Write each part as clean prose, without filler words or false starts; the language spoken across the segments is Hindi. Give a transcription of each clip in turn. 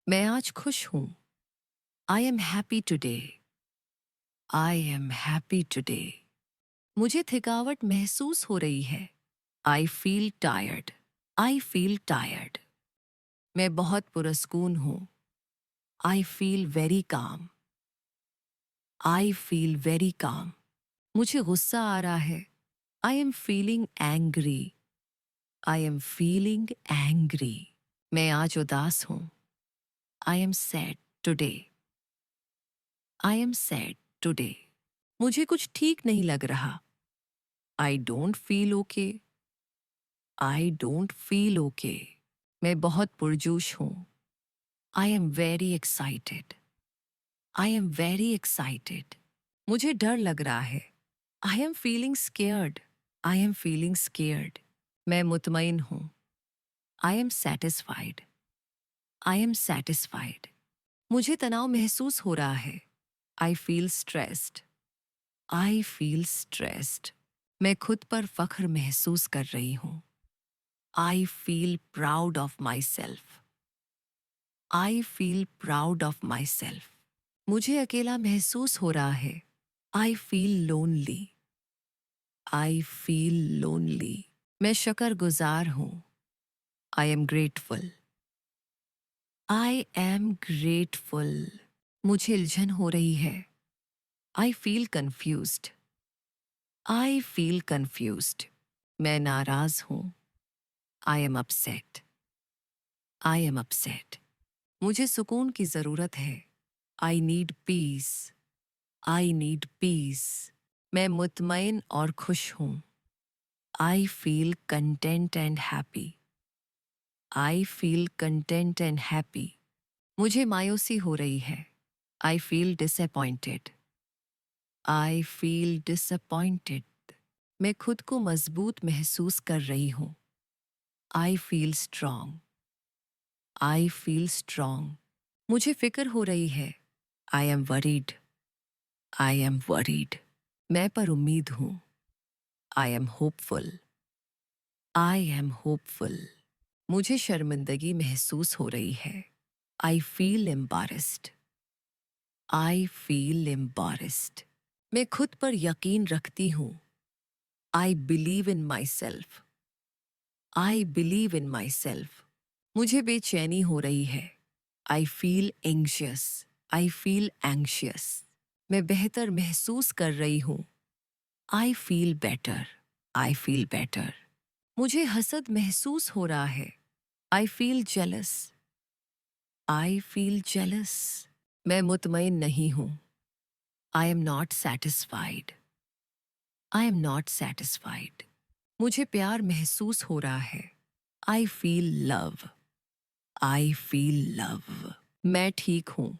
मैं आज खुश हूँ। I am happy today. I am happy today. मुझे थकावट महसूस हो रही है। I feel tired. I feel tired. मैं बहुत पुरस्कून हूँ। I feel very calm. I feel very calm. मुझे गुस्सा आ रहा है। I am feeling angry. I am feeling angry. मैं आज उदास हूँ। I am sad today. I am sad today. मुझे कुछ ठीक नहीं लग रहा। I don't feel okay. I don't feel okay. मैं बहुत पुरजोश हूँ। I am very excited. I am very excited. मुझे डर लग रहा है। I am feeling scared. I am feeling scared. मैं मुतमईन हूँ। I am satisfied. I am satisfied. मुझे तनाव महसूस हो रहा है। I feel stressed. I feel stressed. मैं खुद पर फख्र महसूस कर रही हूँ। I feel proud of my self. I feel proud of my self. मुझे अकेला महसूस हो रहा है। I feel lonely. I feel lonely. मैं शुक्रगुजार हूँ। I am grateful. I am grateful. मुझे उलझन हो रही है। I feel confused. I feel confused. मैं नाराज हूँ। I am upset. I am upset. मुझे सुकून की ज़रूरत है। I need piece. I need piece. मैं मुतमईन और खुश हूँ। I feel content and happy. I feel content and happy. मुझे मायूसी हो रही है। I feel disappointed. I feel disappointed. मैं खुद को मजबूत महसूस कर रही हूँ। I feel strong. I feel strong. मुझे फिक्र हो रही है। I am worried. I am worried. मैं पर उम्मीद हूँ। I am hopeful. I am hopeful. मुझे शर्मिंदगी महसूस हो रही है। I feel embarrassed. I feel embarrassed. मैं खुद पर यकीन रखती हूँ। I believe in myself. I believe in myself. मुझे बेचैनी हो रही है। I feel anxious. I feel anxious. मैं बेहतर महसूस कर रही हूँ। I feel better. I feel better. मुझे हसद महसूस हो रहा है। I feel jealous. I feel jealous. मैं मुतमईन नहीं हूँ। I am not satisfied. I am not satisfied. मुझे प्यार महसूस हो रहा है। I feel love. I feel love. मैं ठीक हूँ।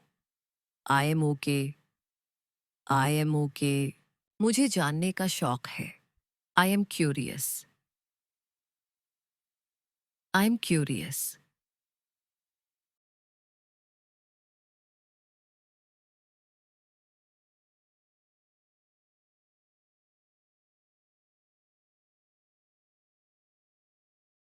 I M okay. I am okay. मुझे जानने का शौक है। I am curious. I am curious.